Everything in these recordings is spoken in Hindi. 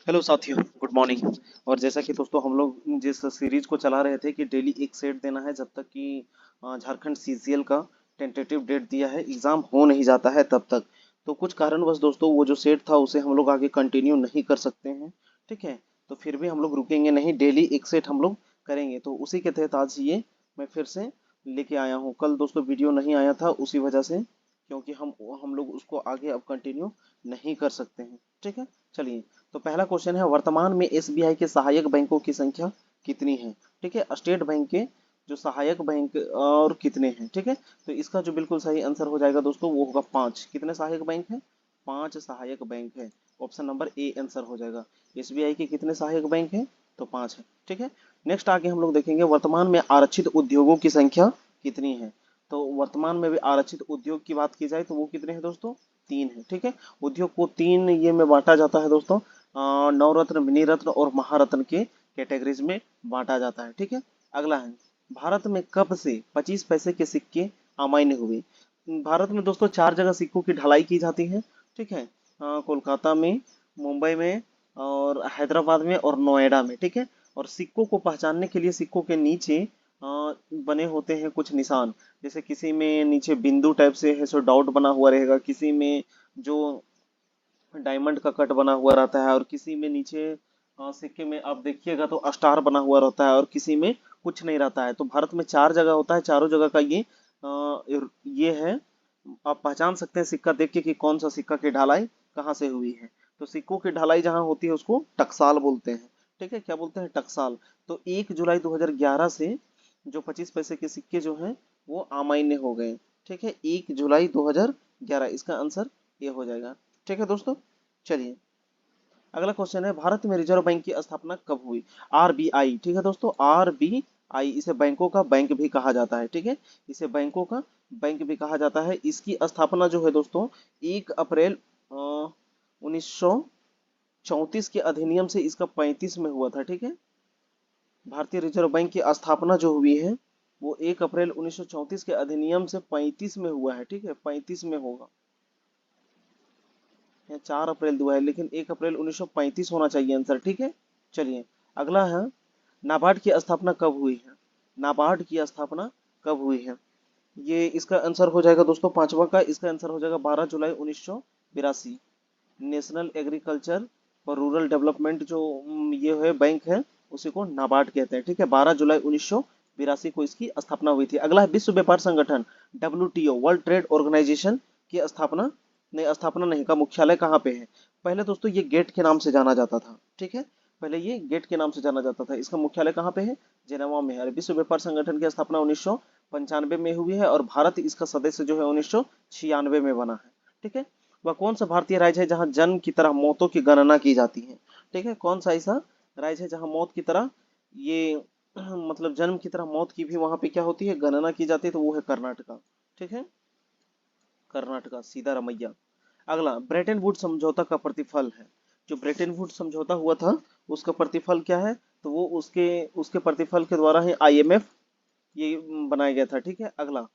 हेलो साथियों, गुड मॉर्निंग। और जैसा कि दोस्तों हम लोग जिस सीरीज को चला रहे थे कि डेली एक सेट देना है जब तक कि झारखंड सीजीएल का टेंटेटिव डेट दिया है एग्ज़ाम हो नहीं जाता है तब तक। तो कुछ कारणवश दोस्तों वो जो सेट था उसे हम लोग आगे कंटिन्यू नहीं कर सकते हैं। ठीक है, तो फिर भी हम लोग रुकेंगे नहीं, डेली एक सेट हम लोग करेंगे। तो उसी के तहत आज ये मैं फिर से लेके आया हूँ। कल दोस्तों वीडियो नहीं आया था उसी वजह से, क्योंकि हम लोग उसको आगे अब कंटिन्यू नहीं कर सकते हैं। ठीक है, चलिए। तो पहला क्वेश्चन है, वर्तमान में एसबीआई के सहायक बैंकों की संख्या कितनी है? ठीक है, स्टेट बैंक के जो सहायक बैंक और कितने हैं? ठीक है, तो इसका जो बिल्कुल सही आंसर हो जाएगा दोस्तों वो होगा 5। कितने सहायक बैंक हैं? 5 सहायक बैंक है। ऑप्शन नंबर ए आंसर हो जाएगा। एसबीआई के कितने सहायक बैंक हैं? तो 5 है। ठीक है, नेक्स्ट आगे हम लोग देखेंगे, वर्तमान में आरक्षित उद्योगों की संख्या कितनी है? तो वर्तमान में भी आरक्षित उद्योग की बात की जाए तो वो कितने हैं दोस्तों? 3 है। ठीक है, उद्योग को 3 ये में बांटा जाता है दोस्तों। नवरत्न, मिनी रत्न और महारत्न के कैटेगरीज में बांटा जाता है। ठीक है, अगला है, भारत में कब से 25 पैसे के सिक्के अमान्य हुए? भारत में दोस्तों 4 जगह सिक्कों की ढलाई की जाती है। ठीक है, कोलकाता में, मुंबई में और हैदराबाद में और नोएडा में। ठीक है, और सिक्कों को पहचानने के लिए सिक्कों के नीचे बने होते हैं कुछ निशान। जैसे किसी में नीचे बिंदु टाइप से है सो डॉट बना हुआ रहेगा, किसी में जो डायमंड का कट बना हुआ रहता है, और किसी में नीचे सिक्के में आप देखिएगा तो स्टार बना हुआ रहता है, और किसी में कुछ नहीं रहता है। तो भारत में 4 जगह होता है, चारों जगह का ये है। आप पहचान सकते हैं सिक्का देख के कि कौन सा सिक्का की ढलाई कहाँ से हुई है। तो सिक्कों की ढलाई जहाँ होती है उसको टकसाल बोलते हैं। ठीक है, क्या बोलते हैं? टकसाल। तो 1 जुलाई 2011 से जो 25 पैसे के सिक्के जो हैं वो अमान्य हो गए। ठीक है, 1 जुलाई 2011 इसका आंसर ये हो जाएगा। ठीक है दोस्तों, चलिए। अगला क्वेश्चन है, भारत में रिजर्व बैंक की स्थापना कब हुई? आरबीआई। ठीक है दोस्तों, आरबीआई, इसे बैंकों का बैंक भी कहा जाता है। ठीक है, इसे बैंकों का बैंक भी कहा जाता है। इसकी स्थापना जो है दोस्तों 1 अप्रैल 1934 के अधिनियम से इसका 35 में हुआ था। ठीक है, भारतीय रिजर्व बैंक की स्थापना जो हुई है वो 1 अप्रैल 1934 के अधिनियम से 35 में हुआ है। ठीक है, 35 में होगा। यहाँ 4 अप्रैल दुआ है, लेकिन 1 अप्रैल 1935 होना चाहिए आंसर। ठीक है, चलिए। अगला है, नाबार्ड की स्थापना कब हुई है? नाबार्ड की स्थापना कब हुई है? ये इसका आंसर हो जाएगा दोस्तों पांचवा का, इसका आंसर हो जाएगा 12 जुलाई 1982। नेशनल एग्रीकल्चर और रूरल डेवलपमेंट जो ये है बैंक है, उसी को नाबार्ड कहते हैं। ठीक है, 12 जुलाई 1982 को इसकी स्थापना हुई थी। अगला है, विश्व व्यापार संगठन डब्ल्यूटीओ, वर्ल्ड ट्रेड ऑर्गेनाइजेशन की स्थापना नहीं का मुख्यालय कहाँ पे है? पहले दोस्तों ये गेट के नाम से जाना जाता था। ठीक है, पहले ये गेट के नाम से जाना जाता था। इसका मुख्यालय कहाँ पे है? जेनेवा में है। और विश्व व्यापार संगठन की स्थापना 1995 में हुई है, और भारत इसका सदस्य जो है 1996 में बना है। ठीक है, वह कौन सा भारतीय राज्य है जहां जन्म की तरह मौतों की गणना की जाती है? ठीक है, कौन सा ऐसा राज्य है जहां मौत की तरह ये मतलब जन्म की तरह मौत की भी वहां पे क्या होती है, गणना की जाती है? तो वो है कर्नाटका। ठीक है, कर्नाटका, सीधा रमैया। अगला, ब्रेटन वुड समझौता का प्रतिफल है। जो ब्रेटन वुड समझौता हुआ था उसका प्रतिफल क्या है? तो वो उसके उसके प्रतिफल के द्वारा ही आईएमएफ ये बनाया गया था। ठीक है, अगला,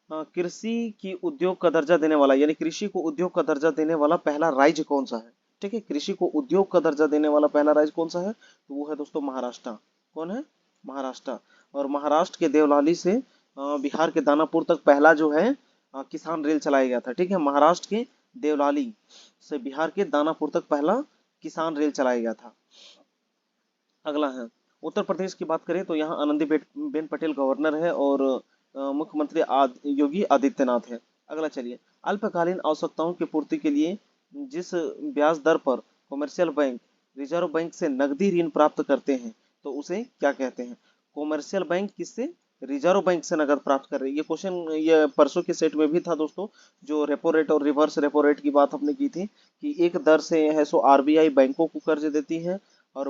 कृषि की उद्योग का दर्जा देने वाला, यानी कृषि को उद्योग का दर्जा देने वाला पहला राज्य कौन सा है? ठीक है, कृषि को उद्योग का दर्जा देने वाला पहला राज्य कौन सा है? तो वो है दोस्तों महाराष्ट्र। कौन है? महाराष्ट्र। और महाराष्ट्र के देवलाली से बिहार के दानापुर तक पहला जो है किसान रेल चलाया गया था। ठीक है, महाराष्ट्र के देवलाली से बिहार के दानापुर तक पहला किसान रेल चलाया गया था। अगला है, उत्तर प्रदेश की बात करें तो यहाँ आनंदीबेन पटेल गवर्नर है, और मुख्यमंत्री योगी आदित्यनाथ है। अगला चलिए, अल्पकालीन आवश्यकताओं की पूर्ति के लिए जिस ब्याज दर पर कॉमर्शियल बैंक रिजर्व बैंक से नकदी ऋण प्राप्त करते हैं तो उसे क्या कहते हैं? कॉमर्शियल बैंक किससे? रिजर्व बैंक से नकद प्राप्त कर रही है। ये क्वेश्चन ये परसों के सेट में भी था दोस्तों, जो रेपो रेट और रिवर्स रेपो रेट की बात हमने की थी कि एक दर से है सो आरबीआई बैंकों को कर्ज देती है और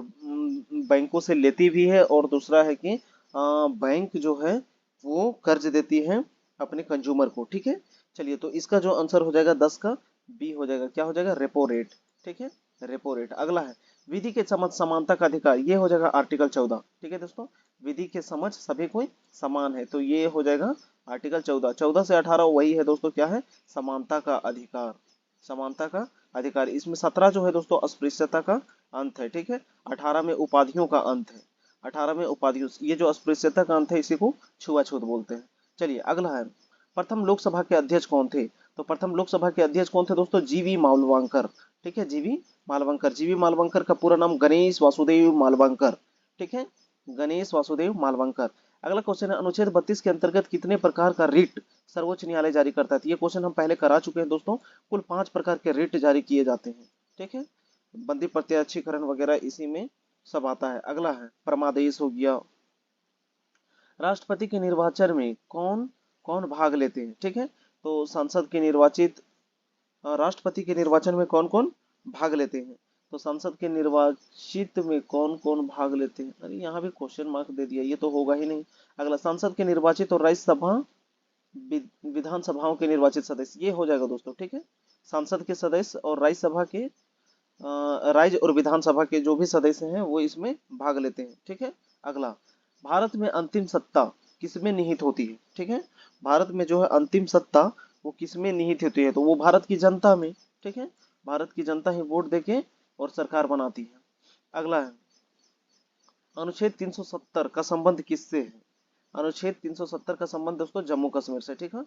बैंकों से लेती भी है, और दूसरा है कि बैंक जो है वो कर्ज देती है अपने कंज्यूमर को। ठीक है, चलिए। तो इसका जो आंसर हो जाएगा 10 का बी हो जाएगा। क्या हो जाएगा? Repo rate. ठीक है, रेपो रेट। अगला है, विधि के समझ समानता का अधिकार, ये हो जाएगा आर्टिकल 14। ठीक है दोस्तों, विधि के समझ सभी कोई समान है, तो ये हो जाएगा आर्टिकल 14। 14 से 18 वही है दोस्तों, क्या है? समानता का अधिकार। समानता का अधिकार। इसमें 17 जो है दोस्तों अस्पृश्यता का अंत है, ठीक है। 18 में उपाधियों का अंत है, 18 में उपाधियों, ये जो अस्पृश्यता का अंत है इसी को छुआछूत बोलते हैं। चलिए अगला है, प्रथम लोकसभा के अध्यक्ष कौन थे? तो प्रथम लोकसभा के अध्यक्ष कौन थे दोस्तों? जीवी मालवांकर, ठीक है, जीवी मालवांकर। जीवी मालवांकर का पूरा नाम गणेश वासुदेव मालवांकर, ठीक है, गणेश वासुदेव मालवांकर। अगला क्वेश्चन है, अनुच्छेद 32 के अंतर्गत कितने प्रकार का रिट सर्वोच्च न्यायालय जारी करता है? तो ये क्वेश्चन हम पहले करा चुके हैं दोस्तों। कुल 5 प्रकार के रिट जारी किए जाते हैं, ठीक है। बंदी प्रत्याक्षीकरण वगैरह इसी में सब आता है। अगला है, परमादेश हो गया। राष्ट्रपति के निर्वाचन में कौन कौन भाग लेते हैं? ठीक है, तो संसद के निर्वाचित, राष्ट्रपति के निर्वाचन में कौन कौन भाग लेते हैं? तो संसद के निर्वाचित में कौन कौन भाग लेते हैं? अरे यहाँ भी क्वेश्चन मार्क दे दिया, ये तो होगा ही नहीं। अगला, संसद के निर्वाचित और राज्यसभा विधानसभाओं के निर्वाचित सदस्य, ये हो जाएगा दोस्तों, ठीक है। संसद के सदस्य और राज्यसभा के राज्य और विधानसभा के जो भी सदस्य हैं वो इसमें भाग लेते हैं, ठीक है। अगला, भारत में अंतिम सत्ता किसमें निहित होती है? ठीक है, भारत में जो है अंतिम सत्ता वो किसमें निहित होती है? तो वो भारत की जनता में, ठीक है, भारत की जनता ही वोट देके और सरकार बनाती है। अगला है, अनुच्छेद 370 का संबंध किससे है? अनुच्छेद 370 का संबंध दोस्तों जम्मू कश्मीर से, ठीक है।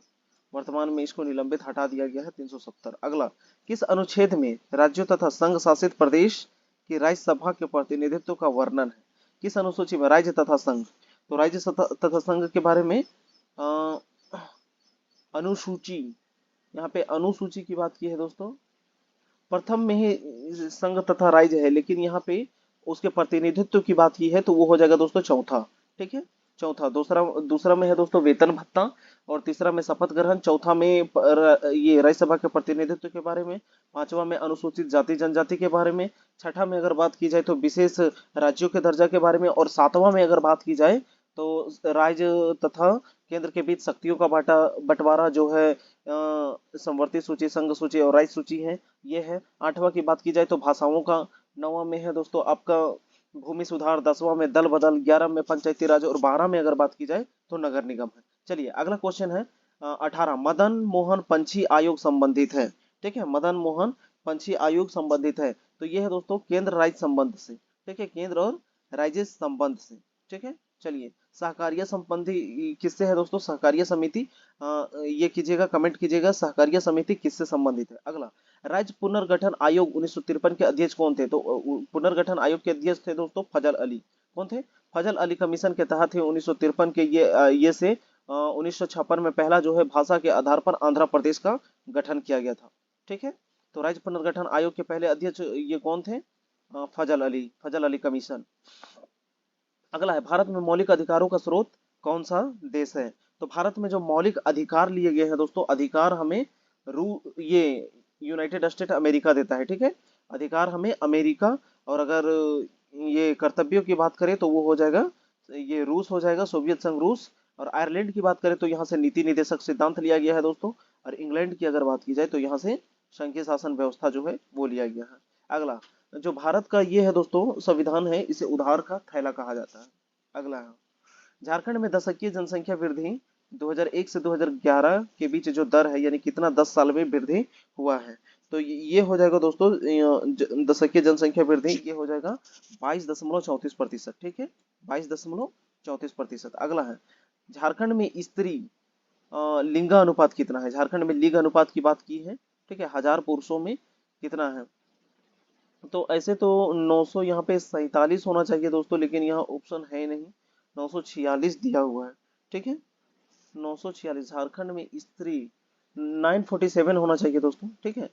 वर्तमान में इसको निलंबित हटा दिया गया है 370। अगला, किस अनुच्छेद में राज्यों तथा संघ शासित प्रदेश की राज्यसभा के प्रतिनिधित्व का वर्णन है? किस अनुसूची में? राज्य तथा संघ। तो राज्य तथा संघ के बारे में अनुसूची, यहाँ पे अनुसूची की बात की है दोस्तों। प्रथम में ही संघ तथा राज्य है, लेकिन यहाँ पे उसके प्रतिनिधित्व की बात की है तो वो हो जाएगा दोस्तों चौथा, ठीक है, चौथा। दूसरा दूसरा में है दोस्तों वेतन भत्ता, और तीसरा में शपथ ग्रहण, चौथा में ये राज्यसभा के प्रतिनिधित्व के बारे में, पांचवा में अनुसूचित जाति जनजाति के बारे में, छठा में अगर बात की जाए तो विशेष राज्यों के दर्जा के बारे में, और सातवां में अगर बात की जाए तो राज्य तथा केंद्र के बीच शक्तियों का बंटवारा जो है, समवर्ती सूची, संघ सूची और राज्य सूची है, ये है। आठवां की बात की जाए तो भाषाओं का, नौवां में है दोस्तों आपका भूमि सुधार, 10वां में दल बदल, 11 में पंचायती राज, और 12 में अगर बात की जाए तो नगर निगम है। चलिए अगला क्वेश्चन है, 18, मदन मोहन पंछी आयोग संबंधित है, ठीक है, मदन मोहन पंछी आयोग संबंधित है। तो ये है दोस्तों केंद्र राज्य संबंध से, ठीक है, केंद्र और राज्य संबंध से, ठीक है। चलिए, सहकारिया संबंधी किससे है दोस्तों? सहकारिया समिति, ये कीजिएगा, कमेंट कीजिएगा, सहकारिया समिति किससे संबंधित है। अगला, राज्य पुनर्गठन आयोग 1953 के अध्यक्ष कौन थे? तो पुनर्गठन आयोग के अध्यक्ष थे दोस्तों फजल अली। कौन थे? फजल अली कमीशन के तहत ही 1953 के ये से 1956 में पहला जो है भाषा के आधार पर आंध्र प्रदेश का गठन किया गया था, ठीक है। तो राज्य पुनर्गठन आयोग के पहले अध्यक्ष ये कौन थे? फजल अली कमीशन। अगला है, भारत में मौलिक अधिकारों का स्रोत कौन सा देश है? तो भारत में जो मौलिक अधिकार लिए गए हैं दोस्तों, अधिकार हमें ये यूनाइटेड स्टेट अमेरिका देता है, ठीक है, अधिकार हमें अमेरिका। और अगर ये कर्तव्यों की बात करें तो वो हो जाएगा, ये रूस हो जाएगा, सोवियत संघ रूस। और आयरलैंड की बात करें तो यहाँ से नीति निदेशक सिद्धांत लिया गया है दोस्तों। और इंग्लैंड की अगर बात की जाए तो यहाँ से संघीय शासन व्यवस्था जो है वो लिया गया है। अगला, जो भारत का ये है दोस्तों संविधान है, इसे उधार का थैला कहा जाता है। अगला है, झारखंड में दशकीय जनसंख्या वृद्धि 2001 से 2011 के बीच जो दर है, यानी कितना 10 साल में वृद्धि हुआ है? तो ये हो जाएगा दोस्तों दशकीय जनसंख्या वृद्धि, ये हो जाएगा 22.34%, ठीक है, 22.34%। अगला है, झारखंड में स्त्री लिंगानुपात कितना है? झारखंड में लिंग अनुपात की बात की है, ठीक है, 1000 पुरुषों में कितना है? तो ऐसे तो 900 यहाँ पे 47 होना चाहिए दोस्तों, लेकिन यहाँ ऑप्शन है नहीं, 946 दिया हुआ है, ठीक है, 946। झारखंड में स्त्री 947 होना चाहिए दोस्तों, ठीक है।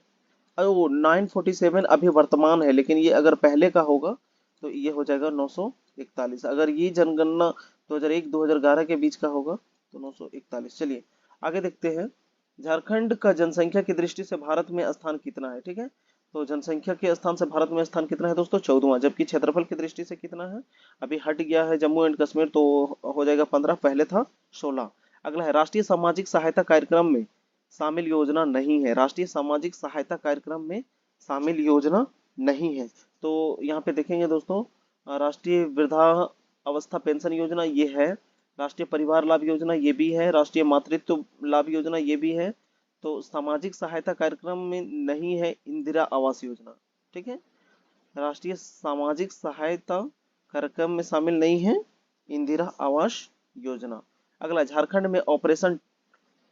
ओ 947 अभी वर्तमान है, लेकिन ये अगर पहले का होगा तो ये हो जाएगा 941। अगर ये जनगणना 2001-2011 के बीच का होगा तो 941। चलिए आगे देखते हैं, झारखंड का जनसंख्या की दृष्टि से भारत में स्थान कितना है? ठीक है, तो जनसंख्या के स्थान से भारत में स्थान कितना है दोस्तों? 14वां। जबकि क्षेत्रफल की दृष्टि से कितना है? अभी हट गया है जम्मू एंड कश्मीर, तो हो जाएगा 15, पहले था 16। अगला है, राष्ट्रीय सामाजिक सहायता कार्यक्रम में शामिल योजना नहीं है। राष्ट्रीय सामाजिक सहायता कार्यक्रम में शामिल योजना नहीं है। तो यहाँ पे देखेंगे दोस्तों, राष्ट्रीय वृद्धा अवस्था पेंशन योजना ये है, राष्ट्रीय परिवार लाभ योजना ये भी है, राष्ट्रीय मातृत्व लाभ योजना ये भी है। तो सामाजिक सहायता कार्यक्रम में नहीं है इंदिरा आवास योजना, ठीक है। राष्ट्रीय सामाजिक सहायता कार्यक्रम में शामिल नहीं है इंदिरा आवास योजना। अगला, झारखंड में ऑपरेशन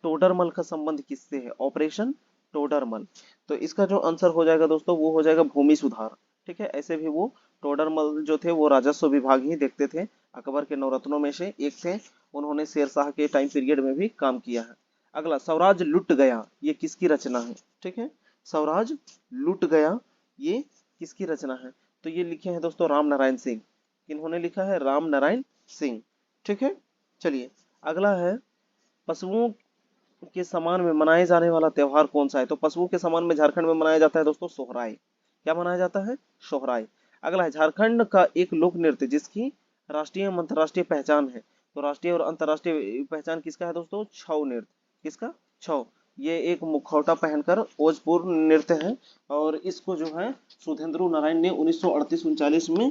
टोडरमल का संबंध किससे है? ऑपरेशन टोडरमल। तो इसका जो आंसर हो जाएगा दोस्तों वो हो जाएगा भूमि सुधार। ठीक है, ऐसे भी वो टोडरमल जो थे वो राजस्व विभाग ही देखते थे। अकबर के नवरत्नों में से एक थे, उन्होंने शेरशाह के टाइम पीरियड में भी काम किया है। अगला, स्वराज लुट गया, ये किसकी रचना है? ठीक है, स्वराज लुट गया ये किसकी रचना है? तो ये लिखे हैं दोस्तों राम नारायण सिंह। इन्होंने लिखा है राम नारायण सिंह। ठीक है, चलिए अगला है, पशुओं के समान में मनाए जाने वाला त्योहार कौन सा है? तो पशुओं के समान में झारखंड में मनाया जाता है दोस्तों सोहराय। क्या मनाया जाता है? सोहराय। अगला है, झारखंड का एक लोक नृत्य जिसकी राष्ट्रीय एवं अंतर्राष्ट्रीय पहचान है। तो राष्ट्रीय और अंतर्राष्ट्रीय पहचान किसका है दोस्तों? छऊ नृत्य। किसका? छऊ। ये एक मुखौटा पहनकर ओजपूर्ण नृत्य है और इसको जो है सुधेंद्र नारायण ने 1938-39 में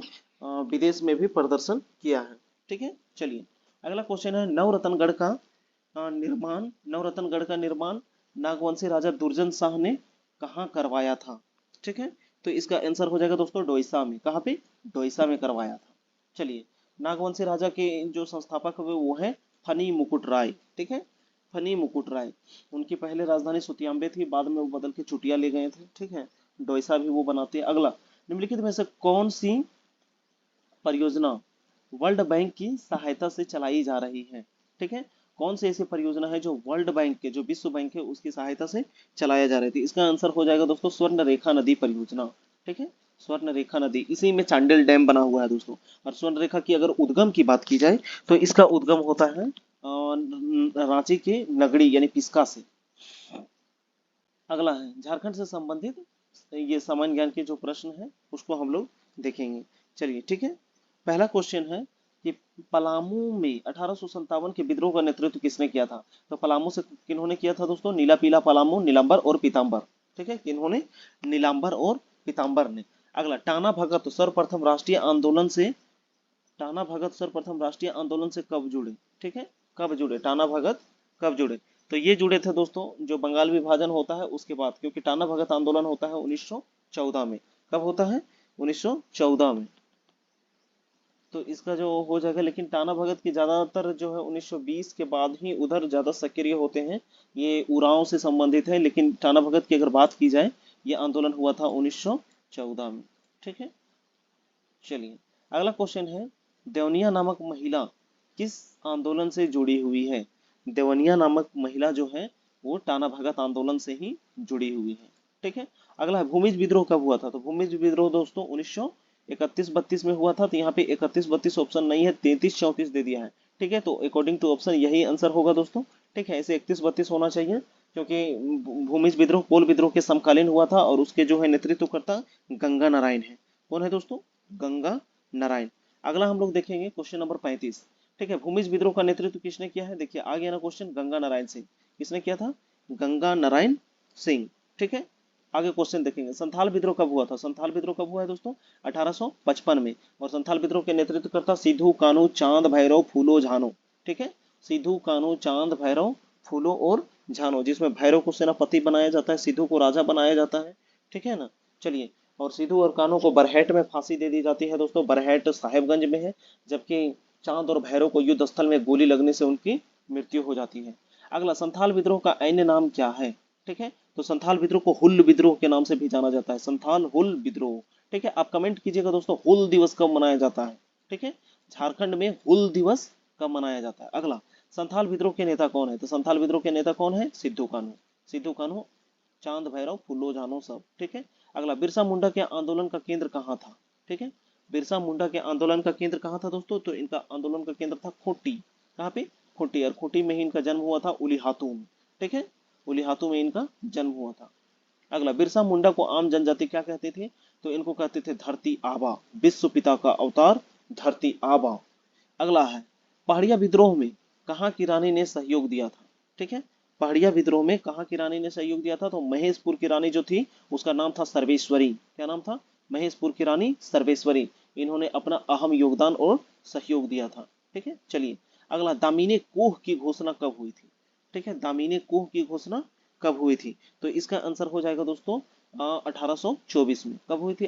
विदेश में भी प्रदर्शन किया है। ठीक है, चलिए अगला क्वेश्चन है, नवरत्नगढ़ का निर्माण नागवंशी राजा दुर्जन शाह ने कहाँ करवाया था? ठीक है, तो इसका आंसर हो जाएगा दोस्तों डोईसा में। कहाँ पे? डोईसा में करवाया था। चलिए, नागवंशी राजा के जो संस्थापक हुए वो है फनी मुकुट राय। ठीक है, फनी मुकुट राय। उनकी पहले राजधानी सुतियांबे थी, बाद में वो बदल के चुटिया ले गए थे। ठीक है, डोईसा भी वो बनाते हैं। अगला, निम्नलिखित में से कौन सी परियोजना वर्ल्ड बैंक की सहायता से चलाई जा रही है? ठीक है, कौन सी ऐसी परियोजना है जो वर्ल्ड बैंक के, जो विश्व बैंक है उसकी सहायता से चलाया जा रही थी? इसका आंसर हो जाएगा दोस्तों स्वर्ण रेखा नदी परियोजना। ठीक है, स्वर्ण रेखा नदी, इसी में चांडिल डैम बना हुआ है दोस्तों। और स्वर्ण रेखा की अगर उद्गम की बात की जाए तो इसका उद्गम होता है रांची के नगड़ी यानी पिस्का से। अगला है, झारखंड से संबंधित ये सामान्य ज्ञान के जो प्रश्न है उसको हम लोग देखेंगे। चलिए ठीक है, पहला क्वेश्चन है कि पलामू में 1857 के विद्रोह का नेतृत्व किसने किया था? तो पलामू से किन्होंने किया था दोस्तों? नीला पीला पलामू, नीलांबर और पीतांबर। ठीक है, किन्होंने? नीलांबर और पीतांबर ने। अगला, टाना भगत सर्वप्रथम राष्ट्रीय आंदोलन से, टाना भगत सर्वप्रथम राष्ट्रीय आंदोलन से कब जुड़े? ठीक है, कब जुड़े टाना भगत, कब जुड़े? तो ये जुड़े थे दोस्तों जो बंगाल विभाजन होता है उसके बाद, क्योंकि टाना भगत आंदोलन होता है 1914 में। कब होता है? 1914 में। तो इसका जो हो जाएगा, लेकिन टाना भगत की ज्यादातर जो है 1920 के बाद ही उधर ज्यादा सक्रिय होते हैं, ये उरांव से संबंधित है। लेकिन टाना भगत की अगर बात की जाए, ये आंदोलन हुआ था 1914 में। ठीक है, चलिए अगला क्वेश्चन है, देवनिया नामक महिला किस आंदोलन से जुड़ी हुई है? देवनिया नामक महिला जो है वो टाना भगत आंदोलन से ही जुड़ी हुई है। ठीक है, अगला है, भूमिज विद्रोह कब हुआ था? तो भूमिज विद्रोह दोस्तों 1931-32 में हुआ था। तो यहाँ पे 31-32 ऑप्शन नहीं है, 33-34 दे दिया है। ठीक है, तो अकॉर्डिंग टू ऑप्शन यही आंसर होगा दोस्तों। ठीक है, ऐसे 31-32 होना चाहिए क्योंकि भूमिज विद्रोह कोल विद्रोह के समकालीन हुआ था और उसके जो है नेतृत्वकर्ता गंगा नारायण है। कौन है दोस्तों? गंगा नारायण। अगला हम लोग देखेंगे क्वेश्चन नंबर 35। ठीक है, भूमिज विद्रोह का नेतृत्व किसने किया है? देखिए आ गया ना क्वेश्चन, गंगा नारायण सिंह। किसने किया था? गंगा नारायण सिंह। ठीक है, आगे क्वेश्चन देखेंगे, संथाल विद्रोह कब हुआ था? संथाल विद्रोह कब हुआ है दोस्तों? 1855 में। और संथाल विद्रोह के नेतृत्वकर्ता सिद्धू कान्हू चांद भैरव फूलो झानो। ठीक है, सिद्धू कान्हू चांद भैरव फूलो और झानो, जिसमें भैरव को सेनापति बनाया जाता है, सिद्धू को राजा बनाया जाता है। ठीक है ना, चलिए, और सिद्धू और कान्हू को बरहेट में फांसी दे दी जाती है दोस्तों। बरहेट साहेबगंज में है, जबकि चांद और भैरव को युद्ध स्थल में गोली लगने से उनकी मृत्यु हो जाती है। अगला, संथाल विद्रोह का अन्य नाम क्या है? ठीक है, तो संथाल विद्रोह को हुल विद्रोह के नाम से भी जाना जाता है, संथाल हुल विद्रोह। ठीक है, आप कमेंट कीजिएगा दोस्तों, हुल दिवस कब मनाया जाता है? ठीक है, झारखंड में हुल दिवस कब मनाया जाता है? अगला, संथाल विद्रोह के नेता कौन है? तो संथाल विद्रोह के नेता कौन है? सिद्धू कान्हू। सिद्धू कान्हू, चांद भैरव, फुल्लो झानो सब। ठीक है, अगला, बिरसा मुंडा के आंदोलन का केंद्र कहाँ था? ठीक है, बिरसा मुंडा के आंदोलन का केंद्र कहाँ था दोस्तों? तो इनका आंदोलन का केंद्र था खूंटी। कहाँ पे? खूंटी। और खूंटी में ही इनका जन्म हुआ था, उलीहातू में। ठीक है, उलीहातू में इनका जन्म हुआ था। अगला, बिरसा मुंडा को आम जनजाति क्या कहते थे? तो इनको कहते थे धरती आबा, विश्व पिता का अवतार धरती आबा। अगला है, पहाड़िया विद्रोह में कहाँ की रानी ने सहयोग दिया था? ठीक है, पहाड़िया विद्रोह में कहाँ की रानी ने सहयोग दिया था? तो महेशपुर की रानी जो थी उसका नाम था सर्वेश्वरी। क्या नाम था? महेशपुर की रानी सर्वेश्वरी। इन्होंने अपना अहम योगदान और सहयोग दिया था। ठीक है, चलिए अगला, दामिनी कोह की घोषणा कब हुई थी? ठीक है, दामिनी कोह की घोषणा कब हुई थी? तो इसका आंसर हो जाएगा दोस्तों 1824 में। कब हुई थी?